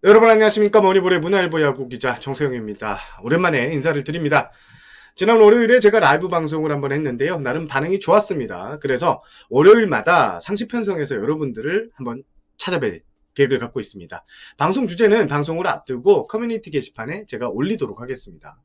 여러분 안녕하십니까. 머니볼의 문화일보 야구 기자 정세영입니다. 오랜만에 인사를 드립니다. 지난 월요일에 제가 라이브 방송을 한번 했는데요. 나름 반응이 좋았습니다. 그래서 월요일마다 상시 편성해서 여러분들을 한번 찾아뵐 계획을 갖고 있습니다. 방송 주제는 방송을 앞두고 커뮤니티 게시판에 제가 올리도록 하겠습니다.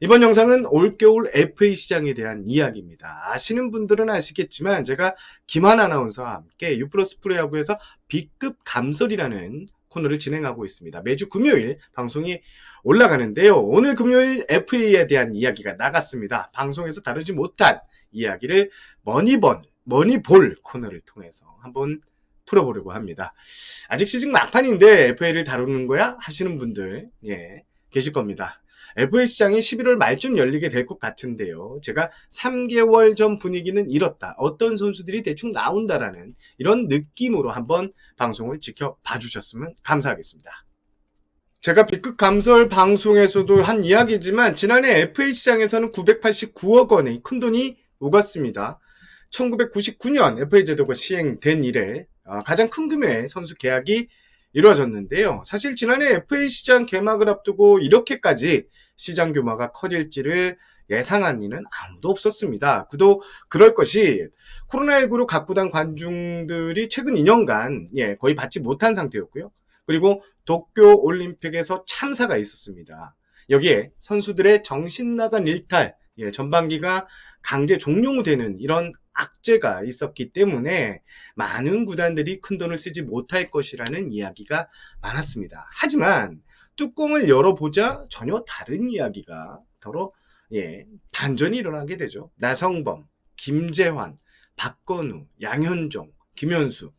이번 영상은 올겨울 FA 시장에 대한 이야기입니다. 아시는 분들은 아시겠지만 제가 김한 아나운서와 함께 유플러스 프로야구에서 B급 감설이라는 코너를 진행하고 있습니다. 매주 금요일 방송이 올라가는데요. 오늘 금요일 FA에 대한 이야기가 나갔습니다. 방송에서 다루지 못한 이야기를 머니볼 코너를 통해서 한번 풀어보려고 합니다. 아직 시즌 막판인데 FA를 다루는 거야? 하시는 분들 계실 겁니다. FA 시장이 11월 말쯤 열리게 될 것 같은데요. 제가 3개월 전 분위기는 이렇다. 어떤 선수들이 대충 나온다라는 이런 느낌으로 한번 방송을 지켜봐 주셨으면 감사하겠습니다. 제가 B급 감설 방송에서도 한 이야기지만 지난해 FA 시장에서는 989억 원의 큰돈이 오갔습니다. 1999년 FA 제도가 시행된 이래 가장 큰 규모의 선수 계약이 이루어졌는데요. 사실 지난해 FA 시장 개막을 앞두고 이렇게까지 시장 규모가 커질지를 예상한 이는 아무도 없었습니다. 그도 그럴 것이 코로나19로 각 구단 관중들이 최근 2년간 거의 받지 못한 상태였고요. 그리고 도쿄 올림픽에서 참사가 있었습니다. 여기에 선수들의 정신 나간 일탈, 전반기가 강제 종료되는 이런 악재가 있었기 때문에 많은 구단들이 큰돈을 쓰지 못할 것이라는 이야기가 많았습니다. 하지만 뚜껑을 열어보자 전혀 다른 이야기가 반전이 일어나게 되죠. 나성범, 김재환, 박건우, 양현종, 김현수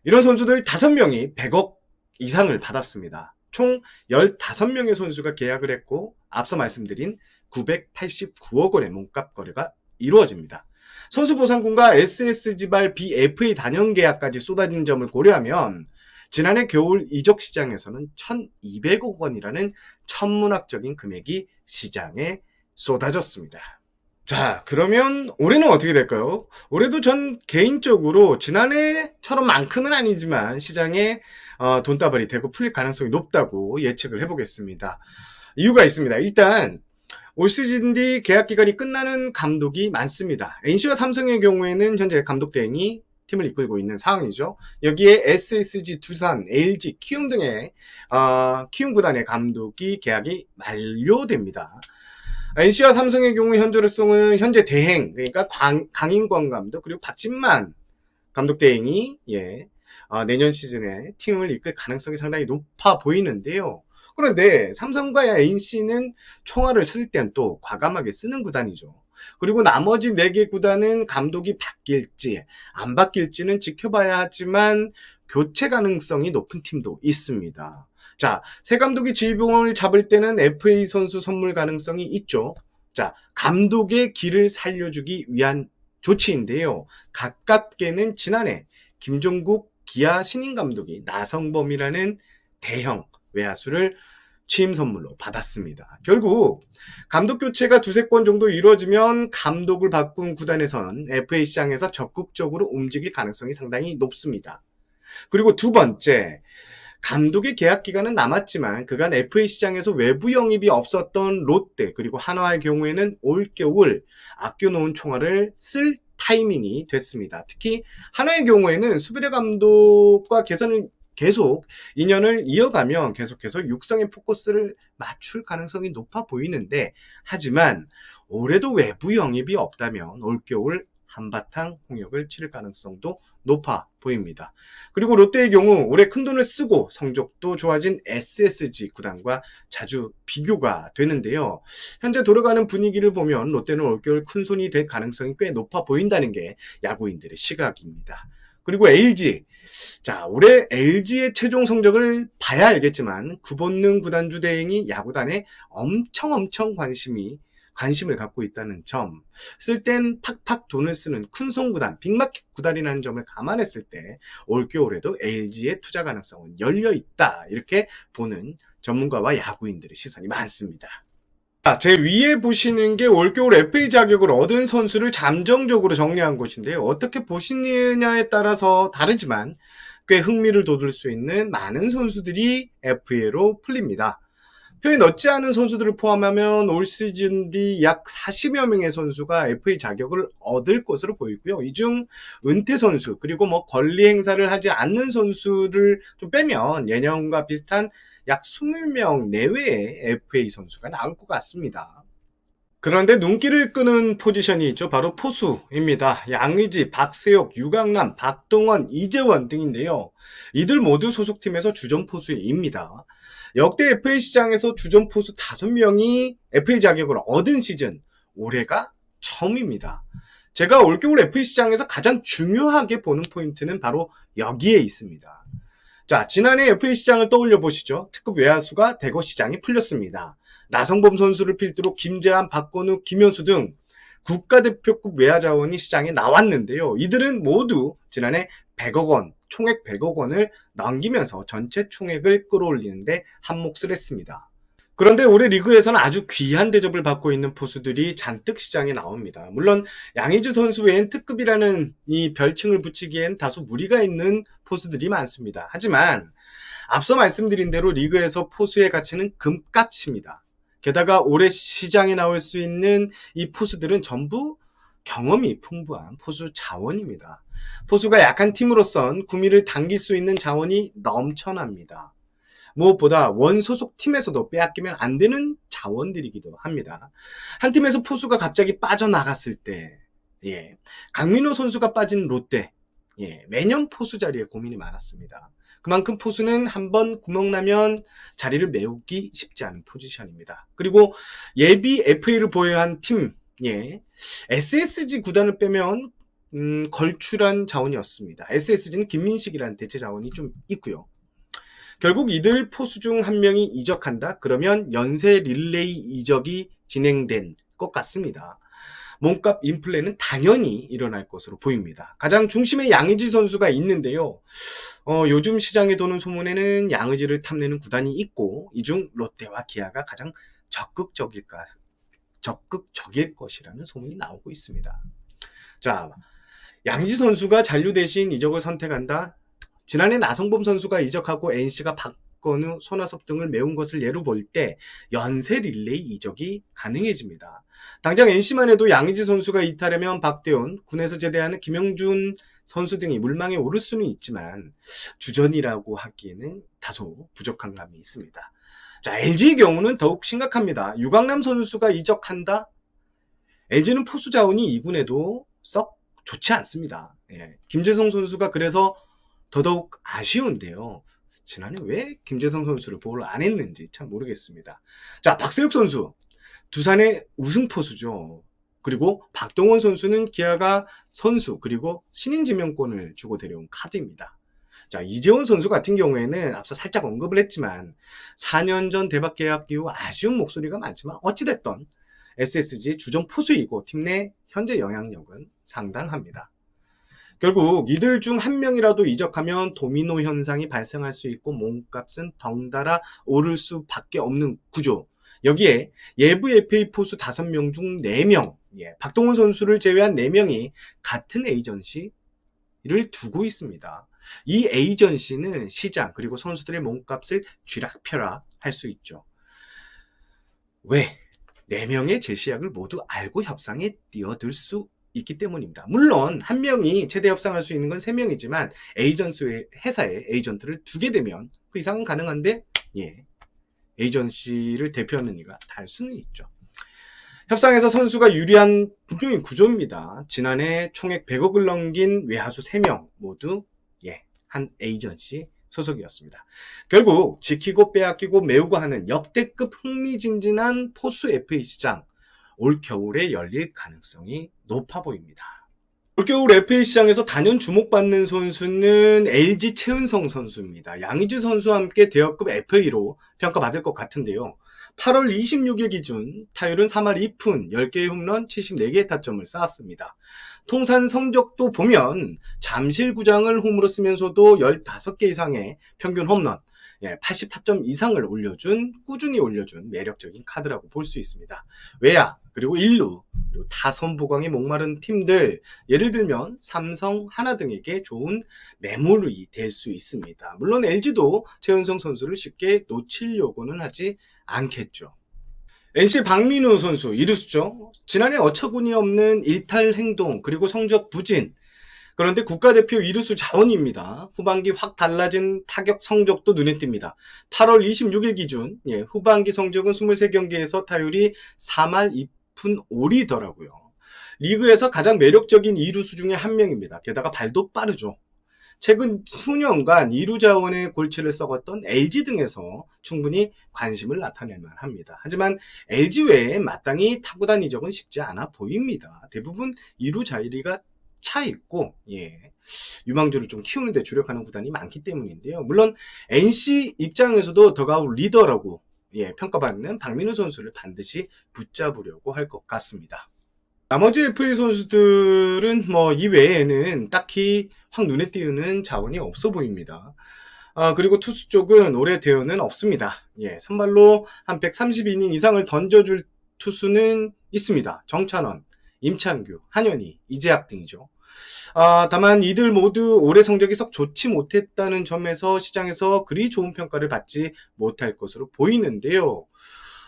이런 선수들 5명이 100억 이상을 받았습니다. 총 15명의 선수가 계약을 했고 앞서 말씀드린 989억 원의 몸값 거래가 이루어집니다. 선수보상금과 SSG발 BFA 단연 계약까지 쏟아진 점을 고려하면 지난해 겨울 이적 시장에서는 1200억 원이라는 천문학적인 금액이 시장에 쏟아졌습니다. 자, 그러면 올해는 어떻게 될까요? 올해도 전 개인적으로 지난해처럼만큼은 아니지만 시장에 돈다발이 되고 풀릴 가능성이 높다고 예측을 해보겠습니다. 이유가 있습니다. 일단 올 시즌 뒤 계약 기간이 끝나는 감독이 많습니다. NC와 삼성의 경우에는 현재 감독 대행이 팀을 이끌고 있는 상황이죠. 여기에 SSG, 두산, LG, 키움 등의 키움 구단의 감독이 계약이 만료됩니다. NC와 삼성의 경우 현재로서는 현재 대행, 그러니까 강인권 감독 그리고 박진만 감독 대행이 내년 시즌에 팀을 이끌 가능성이 상당히 높아 보이는데요. 그런데 삼성과 NC는 총알을 쓸 땐 또 과감하게 쓰는 구단이죠. 그리고 나머지 4개 구단은 감독이 바뀔지 안 바뀔지는 지켜봐야 하지만 교체 가능성이 높은 팀도 있습니다. 자, 새 감독이 지휘봉을 잡을 때는 FA 선수 선물 가능성이 있죠. 자, 감독의 길을 살려주기 위한 조치인데요. 가깝게는 지난해 김종국 기아 신인 감독이 나성범이라는 대형 외야수를 취임 선물로 받았습니다. 결국 감독 교체가 2-3건 정도 이루어지면 감독을 바꾼 구단에서는 FA 시장에서 적극적으로 움직일 가능성이 상당히 높습니다. 그리고 두 번째, 감독의 계약 기간은 남았지만 그간 FA 시장에서 외부 영입이 없었던 롯데 그리고 한화의 경우에는 올겨울 아껴놓은 총알을 쓸 타이밍이 됐습니다. 특히 한화의 경우에는 수비레 감독과 계속 인연을 이어가면 계속해서 육성의 포커스를 맞출 가능성이 높아 보이는데 하지만 올해도 외부 영입이 없다면 올겨울 한바탕 홍역을 치를 가능성도 높아 보입니다. 그리고 롯데의 경우 올해 큰돈을 쓰고 성적도 좋아진 SSG 구단과 자주 비교가 되는데요. 현재 돌아가는 분위기를 보면 롯데는 올겨울 큰손이 될 가능성이 꽤 높아 보인다는 게 야구인들의 시각입니다. 그리고 LG. 자, 올해 LG의 최종 성적을 봐야 알겠지만 구본능 구단주 대행이 야구단에 엄청 관심을 갖고 있다는 점, 쓸 땐 팍팍 돈을 쓰는 큰손 구단, 빅마켓 구단이라는 점을 감안했을 때 올겨울에도 LG의 투자 가능성은 열려있다 이렇게 보는 전문가와 야구인들의 시선이 많습니다. 제 위에 보시는 게 올겨울 FA 자격을 얻은 선수를 잠정적으로 정리한 것인데요. 어떻게 보시느냐에 따라서 다르지만 꽤 흥미를 돋울 수 있는 많은 선수들이 FA로 풀립니다. 표에 넣지 않은 선수들을 포함하면 올 시즌 뒤 약 40여 명의 선수가 FA 자격을 얻을 것으로 보이고요. 이 중 은퇴 선수 그리고 권리 행사를 하지 않는 선수를 좀 빼면 예년과 비슷한 약 20명 내외의 FA 선수가 나올 것 같습니다. 그런데 눈길을 끄는 포지션이 있죠. 바로 포수입니다. 양의지, 박세욱, 유강남, 박동원, 이재원 등인데요. 이들 모두 소속팀에서 주전 포수입니다. 역대 FA 시장에서 주전 포수 5명이 FA 자격을 얻은 시즌, 올해가 처음입니다. 제가 올겨울 FA 시장에서 가장 중요하게 보는 포인트는 바로 여기에 있습니다. 자, 지난해 FA 시장을 떠올려 보시죠. 특급 외야수가 대거 시장이 풀렸습니다. 나성범 선수를 필두로 김재환, 박건우, 김현수 등 국가대표급 외야 자원이 시장에 나왔는데요. 이들은 모두 지난해 100억 원, 총액 100억 원을 넘기면서 전체 총액을 끌어올리는데 한몫을 했습니다. 그런데 올해 리그에서는 아주 귀한 대접을 받고 있는 포수들이 잔뜩 시장에 나옵니다. 물론 양의지 선수 외엔 특급이라는 이 별칭을 붙이기엔 다소 무리가 있는 포수들이 많습니다. 하지만 앞서 말씀드린 대로 리그에서 포수의 가치는 금값입니다. 게다가 올해 시장에 나올 수 있는 이 포수들은 전부 경험이 풍부한 포수 자원입니다. 포수가 약한 팀으로선 구미를 당길 수 있는 자원이 넘쳐납니다. 무엇보다 원 소속 팀에서도 빼앗기면 안 되는 자원들이기도 합니다. 한 팀에서 포수가 갑자기 빠져나갔을 때, 강민호 선수가 빠진 롯데, 매년 포수 자리에 고민이 많았습니다. 그만큼 포수는 한번 구멍 나면 자리를 메우기 쉽지 않은 포지션입니다. 그리고 예비 FA를 보유한 팀, SSG 구단을 빼면 걸출한 자원이었습니다. SSG는 김민식이라는 대체 자원이 좀 있고요. 결국 이들 포수 중 한 명이 이적한다? 그러면 연쇄 릴레이 이적이 진행된 것 같습니다. 몸값 인플레는 당연히 일어날 것으로 보입니다. 가장 중심에 양의지 선수가 있는데요. 요즘 시장에 도는 소문에는 양의지를 탐내는 구단이 있고 이 중 롯데와 기아가 가장 적극적일 것이라는 소문이 나오고 있습니다. 자, 양의지 선수가 잔류 대신 이적을 선택한다? 지난해 나성범 선수가 이적하고 NC가 박건우, 손아섭 등을 메운 것을 예로 볼 때 연쇄 릴레이 이적이 가능해집니다. 당장 NC만 해도 양의지 선수가 이탈하면 박대원, 군에서 제대하는 김영준 선수 등이 물망에 오를 수는 있지만 주전이라고 하기에는 다소 부족한 감이 있습니다. 자, LG의 경우는 더욱 심각합니다. 유강남 선수가 이적한다? LG는 포수 자원이 2군에도 썩 좋지 않습니다. 김재성 선수가 그래서 더더욱 아쉬운데요. 지난해 왜 김재성 선수를 보호를 안 했는지 참 모르겠습니다. 자, 박세욱 선수. 두산의 우승 포수죠. 그리고 박동원 선수는 기아가 선수 그리고 신인 지명권을 주고 데려온 카드입니다. 자, 이재원 선수 같은 경우에는 앞서 살짝 언급을 했지만 4년 전 대박 계약 이후 아쉬운 목소리가 많지만 어찌됐던 SSG 주전 포수이고 팀 내 현재 영향력은 상당합니다. 결국 이들 중 한 명이라도 이적하면 도미노 현상이 발생할 수 있고 몸값은 덩달아 오를 수밖에 없는 구조. 여기에 예부 FA 포수 5명 중 4명, 박동원 선수를 제외한 4명이 같은 에이전시를 두고 있습니다. 이 에이전시는 시장 그리고 선수들의 몸값을 쥐락펴락 할 수 있죠. 왜? 4명의 제시약을 모두 알고 협상에 뛰어들 수 있기 때문입니다. 물론 한 명이 최대 협상할 수 있는 건 3명이지만 에이전시 회사에 에이전트를 두게 되면 그 이상은 가능한데 에이전시를 대표하는 이가 달 수는 있죠. 협상에서 선수가 유리한 분명히 구조입니다. 지난해 총액 100억을 넘긴 외야수 3명 모두 한 에이전시 소속이었습니다. 결국 지키고 빼앗기고 메우고 하는 역대급 흥미진진한 포수 FA 시장 올 겨울에 열릴 가능성이 높아 보입니다. 올겨울 FA 시장에서 단연 주목받는 선수는 LG 최은성 선수입니다. 양의지 선수와 함께 대여급 FA로 평가받을 것 같은데요. 8월 26일 기준 타율은 3할 2푼, 10개의 홈런, 74개의 타점을 쌓았습니다. 통산 성적도 보면 잠실구장을 홈으로 쓰면서도 15개 이상의 평균 홈런, 80타점 이상을 꾸준히 올려준 매력적인 카드라고 볼 수 있습니다. 외야, 그리고 일루, 그리고 타선 보강에 목마른 팀들, 예를 들면 삼성, 하나 등에게 좋은 매몰이 될 수 있습니다. 물론 LG도 최은성 선수를 쉽게 놓치려고는 하지 않겠죠. NC 박민우 선수, 이루수죠. 지난해 어처구니 없는 일탈 행동, 그리고 성적 부진. 그런데 국가대표 이루수 자원입니다. 후반기 확 달라진 타격 성적도 눈에 띕니다. 8월 26일 기준 후반기 성적은 23경기에서 타율이 4말 2푼 5리더라고요. 리그에서 가장 매력적인 이루수 중에 한 명입니다. 게다가 발도 빠르죠. 최근 수년간 이루 자원의 골치를 썩었던 LG 등에서 충분히 관심을 나타낼 만합니다. 하지만 LG 외에 마땅히 타구단 이적은 쉽지 않아 보입니다. 대부분 이루 자리가 차 있고 유망주를 좀 키우는 데 주력하는 구단이 많기 때문인데요. 물론 NC 입장에서도 더가웃 리더라고 평가받는 박민우 선수를 반드시 붙잡으려고 할 것 같습니다. 나머지 FA 선수들은 이 외에는 딱히 확 눈에 띄우는 자원이 없어 보입니다. 그리고 투수 쪽은 올해 대우는 없습니다. 선발로 한 130이닝 이상을 던져줄 투수는 있습니다. 정찬원, 임창규, 한현희, 이재학 등이죠. 다만 이들 모두 올해 성적이 썩 좋지 못했다는 점에서 시장에서 그리 좋은 평가를 받지 못할 것으로 보이는데요.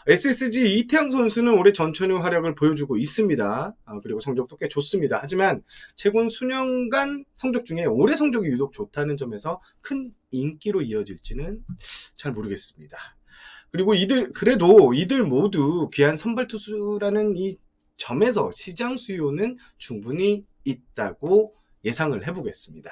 SSG 이태양 선수는 올해 전천후 활약을 보여주고 있습니다. 그리고 성적도 꽤 좋습니다. 하지만 최근 수년간 성적 중에 올해 성적이 유독 좋다는 점에서 큰 인기로 이어질지는 잘 모르겠습니다. 그리고 그래도 이들 모두 귀한 선발 투수라는 이 점에서 시장 수요는 충분히 있다고 예상을 해보겠습니다.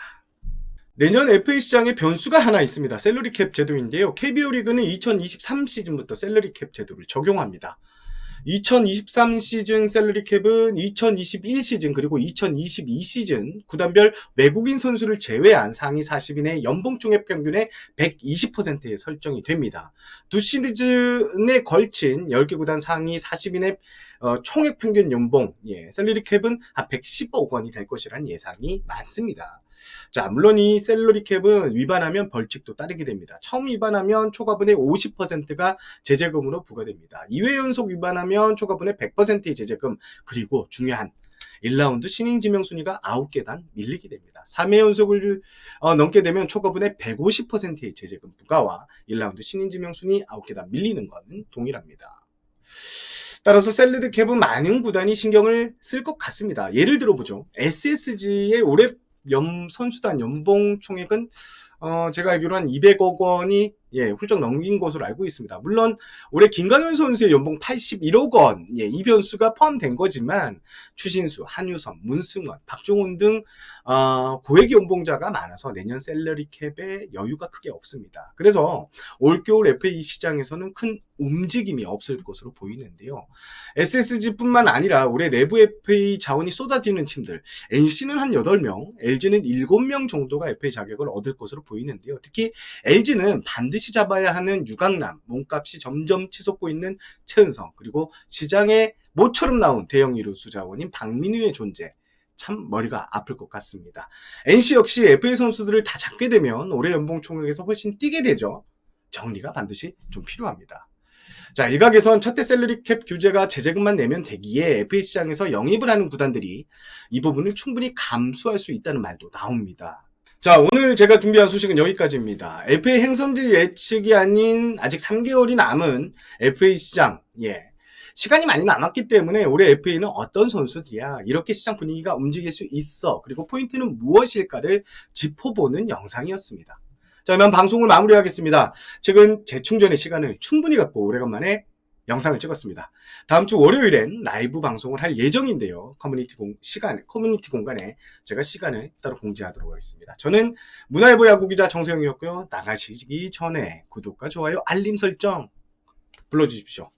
내년 FA 시장에 변수가 하나 있습니다. 셀러리 캡 제도인데요. KBO 리그는 2023 시즌부터 셀러리 캡 제도를 적용합니다. 2023 시즌 셀러리 캡은 2021 시즌 그리고 2022 시즌 구단별 외국인 선수를 제외한 상위 40인의 연봉 총액 평균의 120%에 설정이 됩니다. 두 시즌에 걸친 10개 구단 상위 40인의 총액 평균 연봉, 셀러리 캡은 한 110억 원이 될 것이라는 예상이 많습니다. 자, 물론 이 셀러리 캡은 위반하면 벌칙도 따르게 됩니다. 처음 위반하면 초과분의 50%가 제재금으로 부과됩니다. 2회 연속 위반하면 초과분의 100%의 제재금, 그리고 중요한 1라운드 신인 지명 순위가 9계단 밀리게 됩니다. 3회 연속을 넘게 되면 초과분의 150%의 제재금 부과와 1라운드 신인 지명 순위 9계단 밀리는 것은 동일합니다. 따라서 셀러리 캡은 많은 구단이 신경을 쓸 것 같습니다. 예를 들어보죠. SSG의 올해 선수단 연봉 총액은 제가 알기로 한 200억 원이 훌쩍 넘긴 것으로 알고 있습니다. 물론 올해 김강현 선수의 연봉 81억 원, 이 변수가 포함된 거지만 추신수, 한유섬, 문승원, 박종훈 등 고액 연봉자가 많아서 내년 셀러리 캡에 여유가 크게 없습니다. 그래서 올겨울 FA 시장에서는 큰 움직임이 없을 것으로 보이는데요. SSG뿐만 아니라 올해 내부 FA 자원이 쏟아지는 팀들, NC는 한 8명, LG는 7명 정도가 FA 자격을 얻을 것으로 보이는데요. 특히 LG는 반드시 잡아야 하는 유강남, 몸값이 점점 치솟고 있는 최은성, 그리고 시장에 모처럼 나온 대형 이루수 자원인 박민우의 존재, 참 머리가 아플 것 같습니다. NC 역시 FA 선수들을 다 잡게 되면 올해 연봉 총액에서 훨씬 뛰게 되죠. 정리가 반드시 좀 필요합니다. 자, 일각에선 첫대 셀러리 캡 규제가 제재금만 내면 되기에 FA 시장에서 영입을 하는 구단들이 이 부분을 충분히 감수할 수 있다는 말도 나옵니다. 자, 오늘 제가 준비한 소식은 여기까지입니다. FA 행선지 예측이 아닌 아직 3개월이 남은 FA 시장, 시간이 많이 남았기 때문에 올해 FA는 어떤 선수들이야, 이렇게 시장 분위기가 움직일 수 있어, 그리고 포인트는 무엇일까를 짚어보는 영상이었습니다. 자, 그러면 방송을 마무리하겠습니다. 최근 재충전의 시간을 충분히 갖고 오래간만에 영상을 찍었습니다. 다음 주 월요일엔 라이브 방송을 할 예정인데요. 커뮤니티 공간에 제가 시간을 따로 공지하도록 하겠습니다. 저는 문화일보 야구기자 정세영이었고요. 나가시기 전에 구독과 좋아요, 알림 설정 눌러주십시오.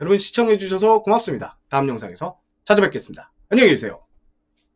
여러분 시청해주셔서 고맙습니다. 다음 영상에서 찾아뵙겠습니다. 안녕히 계세요.